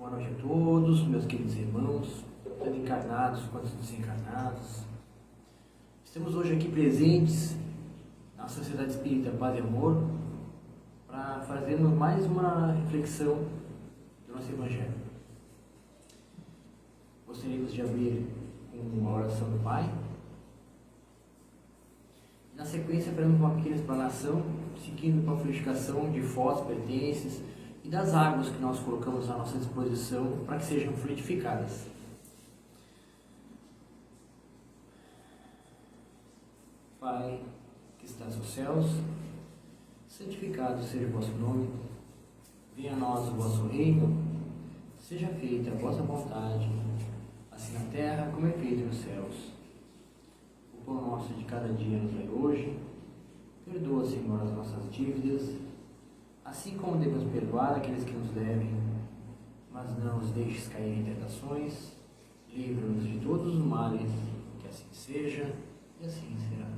Boa noite a todos, meus queridos irmãos, tanto encarnados quanto desencarnados. Estamos hoje aqui presentes na Sociedade Espírita Paz e Amor para fazermos mais uma reflexão do nosso Evangelho. Gostaríamos de abrir com a oração do Pai. Na sequência, faremos uma pequena explanação, seguindo com a purificação de fósseis, pertences e das águas que nós colocamos à nossa disposição para que sejam fluidificadas. Pai, que estás nos céus, santificado seja o vosso nome, venha a nós o vosso reino, seja feita a vossa vontade, assim na terra como é feito nos céus. O pão nosso de cada dia nos dai hoje, perdoa, Senhor, as nossas dívidas, assim como devemos perdoar aqueles que nos devem, mas não os deixes cair em tentações, livra-nos de todos os males, que assim seja e assim será.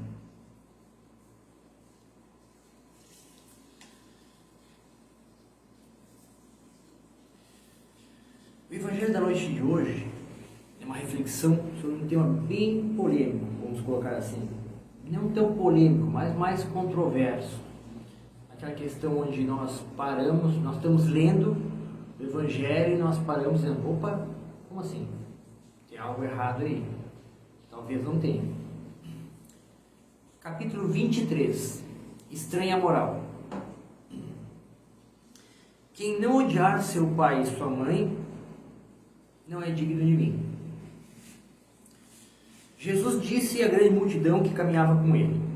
O Evangelho da noite de hoje é uma reflexão sobre um tema bem polêmico, vamos colocar assim. Não tão polêmico, mas mais controverso. Aquela questão onde nós paramos, nós estamos lendo o Evangelho e nós paramos dizendo, opa, como assim? Tem algo errado aí. Talvez não tenha. Capítulo 23, Estranha Moral. Quem não odiar seu pai e sua mãe, não é digno de mim. Jesus disse à grande multidão que caminhava com ele: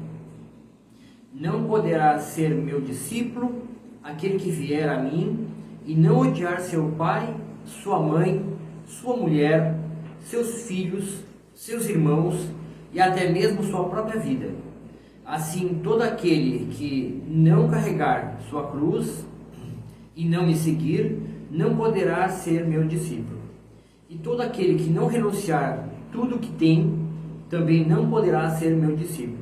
não poderá ser meu discípulo aquele que vier a mim e não odiar seu pai, sua mãe, sua mulher, seus filhos, seus irmãos e até mesmo sua própria vida. Assim, todo aquele que não carregar sua cruz e não me seguir, não poderá ser meu discípulo. E todo aquele que não renunciar tudo o que tem, também não poderá ser meu discípulo.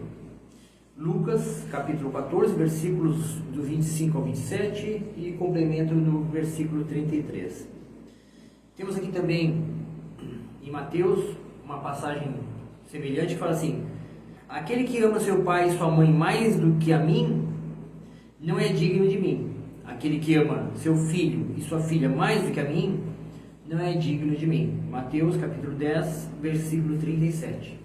Lucas, capítulo 14, versículos do 25 ao 27 e complemento no versículo 33. Temos aqui também, em Mateus, uma passagem semelhante que fala assim: aquele que ama seu pai e sua mãe mais do que a mim, não é digno de mim. Aquele que ama seu filho e sua filha mais do que a mim, não é digno de mim. Mateus, capítulo 10, versículo 37.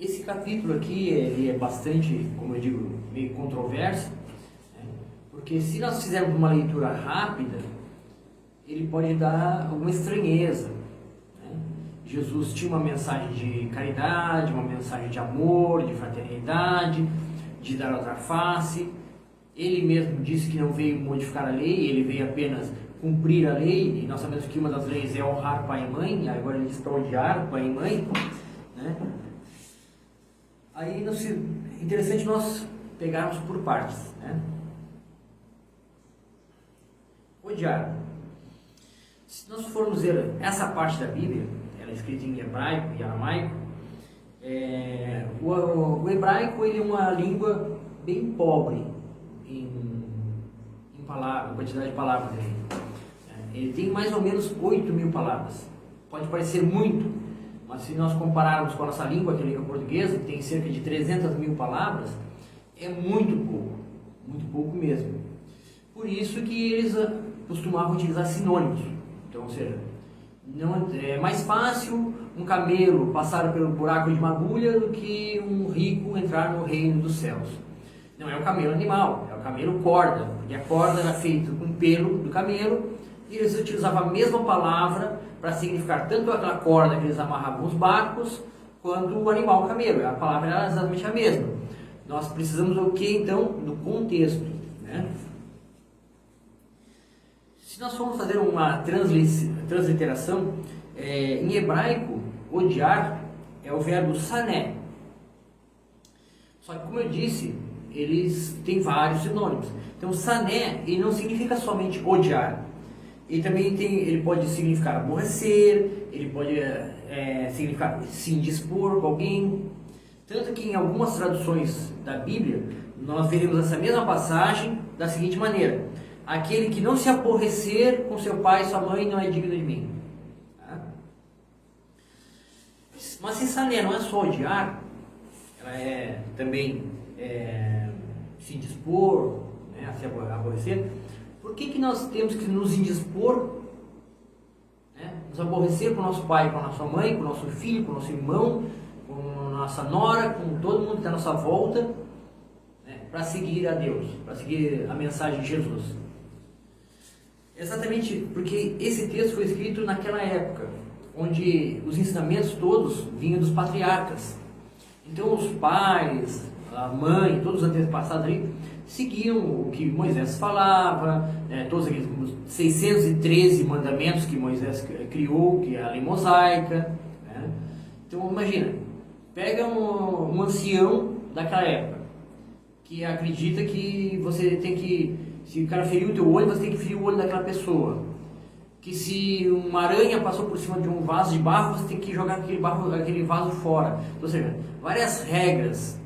Esse capítulo aqui ele é bastante, como eu digo, meio controverso, né? Porque se nós fizermos uma leitura rápida, ele pode dar alguma estranheza, né? Jesus tinha uma mensagem de caridade, uma mensagem de amor, de fraternidade, de dar outra face. Ele mesmo disse que não veio modificar a lei, ele veio apenas cumprir a lei, e nós sabemos que uma das leis é honrar pai e mãe, e agora ele diz para odiar pai e mãe, né? Aí é interessante nós pegarmos por partes, né? Odiar. Se nós formos ver essa parte da Bíblia, ela é escrita em hebraico e aramaico, o hebraico ele é uma língua bem pobre em palavras, quantidade de palavras dele. Ele tem mais ou menos 8.000 palavras. Pode parecer muito, mas se nós compararmos com a nossa língua, que é a língua portuguesa, que tem cerca de 300.000 palavras, é muito pouco mesmo. Por isso que eles costumavam utilizar sinônimos. Então, ou seja, não, é mais fácil um camelo passar pelo buraco de uma agulha do que um rico entrar no reino dos céus. Não é o camelo animal, é o camelo corda, porque a corda era feita com pelo do camelo, e eles utilizavam a mesma palavra para significar tanto aquela corda que eles amarravam os barcos, quanto o animal, o camelo. A palavra era exatamente a mesma. Nós precisamos do que, então? Do contexto, né? Se nós formos fazer uma transliteração, em hebraico, odiar é o verbo sané. Só que, como eu disse, eles têm vários sinônimos. Então, sané, ele não significa somente odiar. Ele pode significar aborrecer, ele pode significar se indispor com alguém. Tanto que em algumas traduções da Bíblia, nós veremos essa mesma passagem da seguinte maneira: aquele que não se aborrecer com seu pai e sua mãe não é digno de mim. Tá? Mas cinsania não é só odiar, ela é também se indispor, né, a se aborrecer. Por que nós temos que nos indispor, né, nos aborrecer com o nosso pai, com a nossa mãe, com o nosso filho, com o nosso irmão, com a nossa nora, com todo mundo que está à nossa volta, né, para seguir a Deus, para seguir a mensagem de Jesus? Exatamente porque esse texto foi escrito naquela época, onde os ensinamentos todos vinham dos patriarcas. Então os pais, a mãe, todos os antepassados ali, seguiam o que Moisés falava, todos aqueles 613 mandamentos que Moisés criou, que é a lei mosaica. Né? Então imagina, pega um ancião daquela época, que acredita que você tem que, se o cara feriu o teu olho, você tem que ferir o olho daquela pessoa. Que se uma aranha passou por cima de um vaso de barro, você tem que jogar aquele vaso fora. Ou seja, várias regras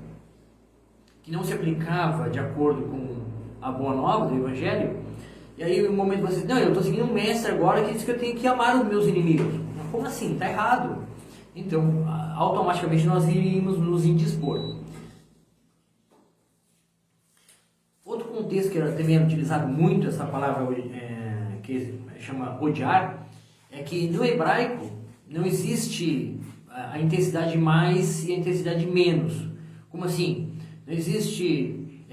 que não se aplicava de acordo com a boa nova do Evangelho. E aí no momento você diz, não, eu estou seguindo um mestre agora que diz que eu tenho que amar os meus inimigos. Mas como assim? Está errado. Então, automaticamente nós iríamos nos indispor. Outro contexto que também é utilizado muito, essa palavra que chama odiar, é que no hebraico não existe a intensidade mais e a intensidade menos. Como assim? Não existe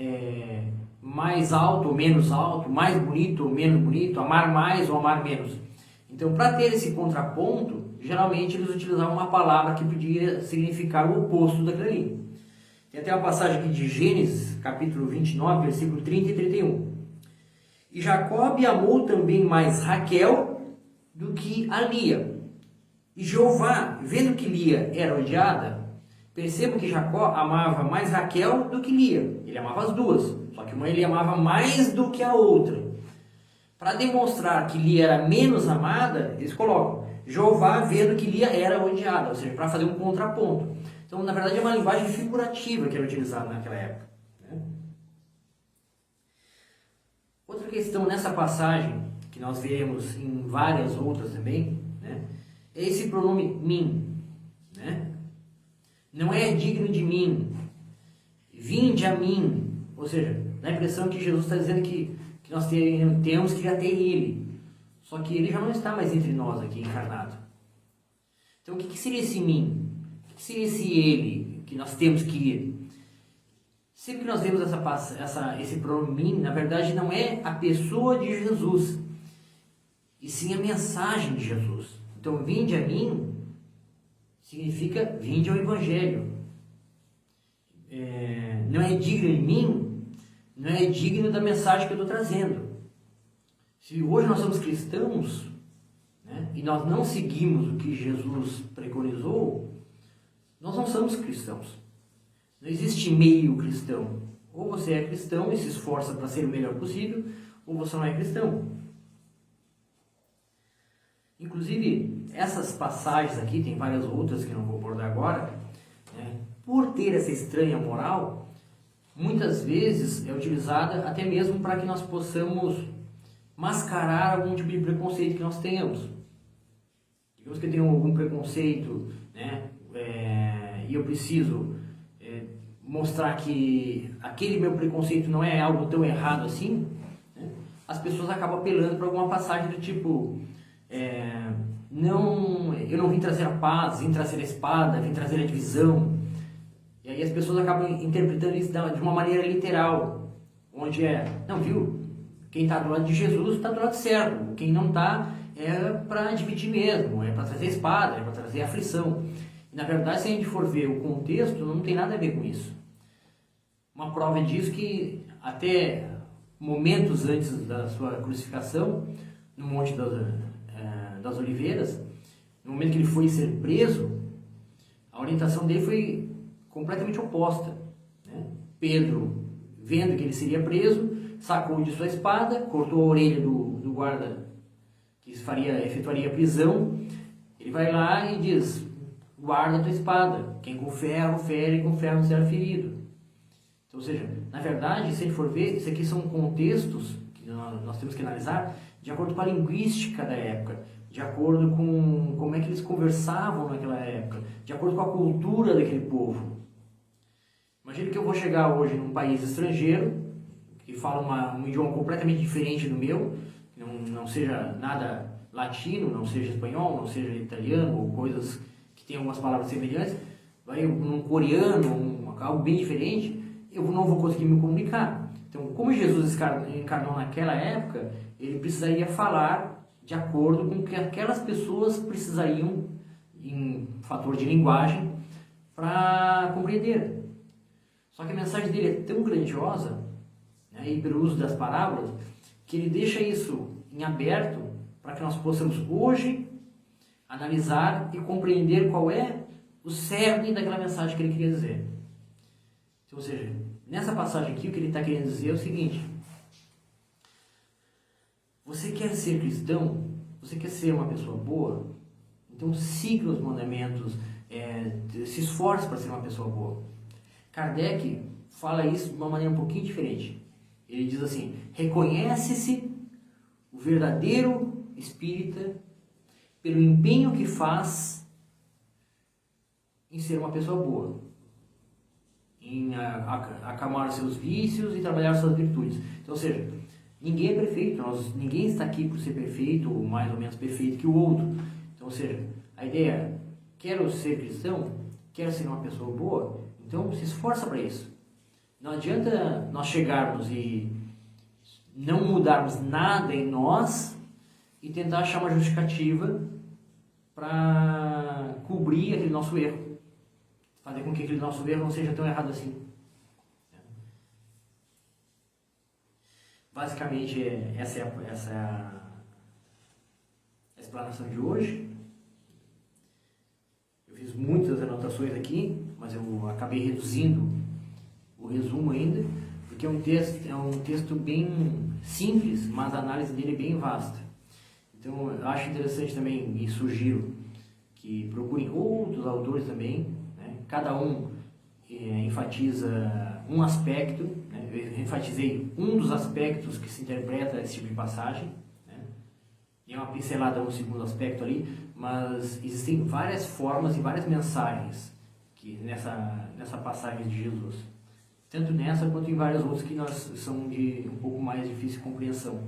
mais alto ou menos alto, mais bonito ou menos bonito, amar mais ou amar menos. Então, para ter esse contraponto, geralmente eles utilizavam uma palavra que podia significar o oposto daquilo ali. Tem até uma passagem aqui de Gênesis, capítulo 29, versículo 30 e 31. E Jacob amou também mais Raquel do que a Lia. E Jeová, vendo que Lia era odiada, perceba que Jacó amava mais Raquel do que Lia. Ele amava as duas, só que uma ele amava mais do que a outra. Para demonstrar que Lia era menos amada, eles colocam Jeová vendo que Lia era odiada, ou seja, para fazer um contraponto. Então, na verdade, é uma linguagem figurativa que era utilizada naquela época. Né? Outra questão nessa passagem, que nós veremos em várias outras também, né, é esse pronome mim. Né? Não é digno de mim, vinde a mim. Ou seja, dá a impressão que Jesus está dizendo que nós temos que ir até Ele. Só que Ele já não está mais entre nós aqui, encarnado. Então, o que seria esse mim? O que seria esse Ele que nós temos que ir? Sempre que nós vemos esse pronome mim, na verdade não é a pessoa de Jesus, e sim a mensagem de Jesus. Então, vinde a mim significa vinde ao Evangelho. Não é digno de mim, não é digno da mensagem que eu estou trazendo. Se hoje nós somos cristãos, né, e nós não seguimos o que Jesus preconizou, nós não somos cristãos. Não existe meio cristão. Ou você é cristão e se esforça para ser o melhor possível, ou você não é cristão. Inclusive, essas passagens aqui, tem várias outras que não vou abordar agora, né, por ter essa estranha moral, muitas vezes é utilizada até mesmo para que nós possamos mascarar algum tipo de preconceito que nós tenhamos. Digamos que eu tenho algum preconceito, né, e eu preciso mostrar que aquele meu preconceito não é algo tão errado assim, né, as pessoas acabam apelando para alguma passagem do tipo... eu não vim trazer a paz, vim trazer a espada, vim trazer a divisão. E aí as pessoas acabam interpretando isso de uma maneira literal, onde não, viu? Quem está do lado de Jesus está do lado certo, quem não está é para dividir mesmo, é para trazer a espada, é para trazer a aflição. E, na verdade, se a gente for ver o contexto, não tem nada a ver com isso. Uma prova disso que até momentos antes da sua crucificação, no Monte das Oliveiras, no momento que ele foi ser preso, a orientação dele foi completamente oposta. Né? Pedro, vendo que ele seria preso, sacou de sua espada, cortou a orelha do guarda que efetuaria a prisão. Ele vai lá e diz: guarda a tua espada, quem com ferro fere, e com ferro será ferido. Então, ou seja, na verdade, se a gente for ver, isso aqui são contextos que nós temos que analisar de acordo com a linguística da época, de acordo com como é que eles conversavam naquela época, de acordo com a cultura daquele povo. Imagina que eu vou chegar hoje num país estrangeiro, que fala um idioma completamente diferente do meu, que não seja nada latino, não seja espanhol, não seja italiano, ou coisas que tenham algumas palavras semelhantes, vai um coreano, algo bem diferente, eu não vou conseguir me comunicar. Então, como Jesus encarnou naquela época, ele precisaria falar de acordo com o que aquelas pessoas precisariam, em fator de linguagem, para compreender. Só que a mensagem dele é tão grandiosa, né, e pelo uso das parábolas, que ele deixa isso em aberto para que nós possamos hoje analisar e compreender qual é o cerne daquela mensagem que ele queria dizer. Então, ou seja, nessa passagem aqui, o que ele está querendo dizer é o seguinte: você quer ser cristão? Você quer ser uma pessoa boa? Então siga os mandamentos, se esforce para ser uma pessoa boa. Kardec fala isso de uma maneira um pouquinho diferente. Ele diz assim: reconhece-se o verdadeiro espírita pelo empenho que faz em ser uma pessoa boa, em acalmar seus vícios e trabalhar suas virtudes. Então, ou seja, ninguém é perfeito, ninguém está aqui por ser perfeito ou mais ou menos perfeito que o outro. Então, ou seja, a ideia é: quero ser cristão, quero ser uma pessoa boa, então se esforça para isso. Não adianta nós chegarmos e não mudarmos nada em nós e tentar achar uma justificativa para cobrir aquele nosso erro, fazer com que aquele nosso erro não seja tão errado assim. Basicamente, essa é a explanação de hoje. Eu fiz muitas anotações aqui, mas eu acabei reduzindo o resumo ainda, porque é um texto bem simples, mas a análise dele é bem vasta. Então, eu acho interessante também e sugiro que procurem outros autores também, né? Cada um enfatiza um aspecto, né? Eu enfatizei um dos aspectos que se interpreta esse tipo de passagem, né? Tem uma pincelada no segundo aspecto ali, mas existem várias formas e várias mensagens que nessa passagem de Jesus. Tanto nessa quanto em várias outras que são de um pouco mais difícil compreensão.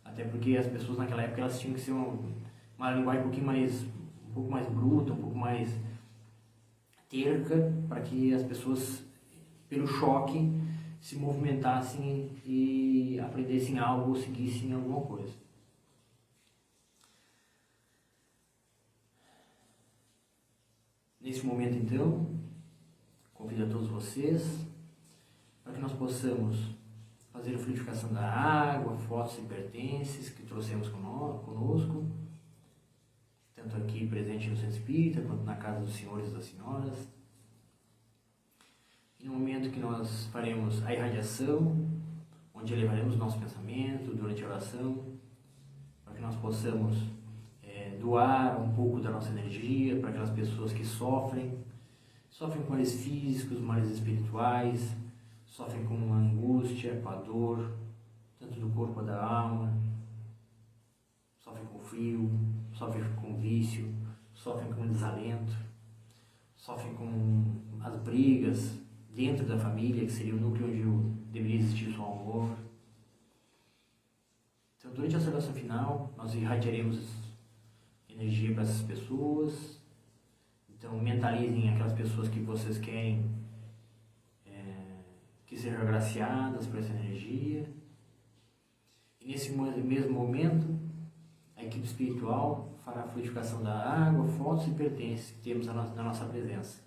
Até porque as pessoas naquela época elas tinham que ser uma linguagem um pouco mais bruta, um pouco mais terca, para que as pessoas, pelo choque, se movimentassem e aprendessem algo ou seguissem alguma coisa. Nesse momento, então, convido a todos vocês para que nós possamos fazer a fluidificação da água, fotos e pertences que trouxemos conosco, tanto aqui presente no Centro Espírita, quanto na casa dos senhores e das senhoras. E no momento que nós faremos a irradiação, onde elevaremos nosso pensamento durante a oração, para que nós possamos doar um pouco da nossa energia para aquelas pessoas que sofrem com males físicos, males espirituais, sofrem com angústia, com a dor, tanto do corpo quanto da alma, sofrem com frio, sofrem com vício, sofrem com desalento, sofrem com as brigas dentro da família, que seria o núcleo onde deveria existir só amor. Então, durante a celebração final, nós irradiaremos energia para essas pessoas. Então, mentalizem aquelas pessoas que vocês querem que sejam agraciadas por essa energia. E nesse mesmo momento, a equipe espiritual fará a fluidificação da água, fotos e pertences que temos na nossa presença.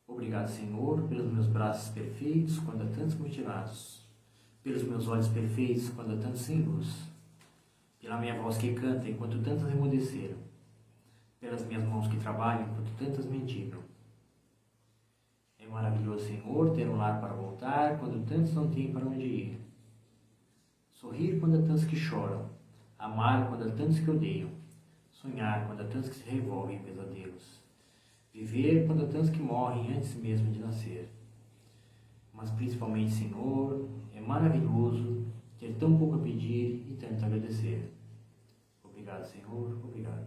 Obrigado, Senhor, pelos meus braços perfeitos, quando há tantos mutilados, pelos meus olhos perfeitos, quando há tantos sem luz, pela minha voz que canta, enquanto tantas emudeceram, pelas minhas mãos que trabalham, enquanto tantas mendigam. É maravilhoso, Senhor, ter um lar para voltar, quando tantos não têm para onde ir. Sorrir quando há tantos que choram, amar quando há tantos que odeiam, sonhar quando há tantos que se revolvem em pesadelos, viver quando há tantos que morrem antes mesmo de nascer. mas principalmente, Senhor, é maravilhoso ter tão pouco a pedir e tanto a agradecer. Obrigado, Senhor, obrigado.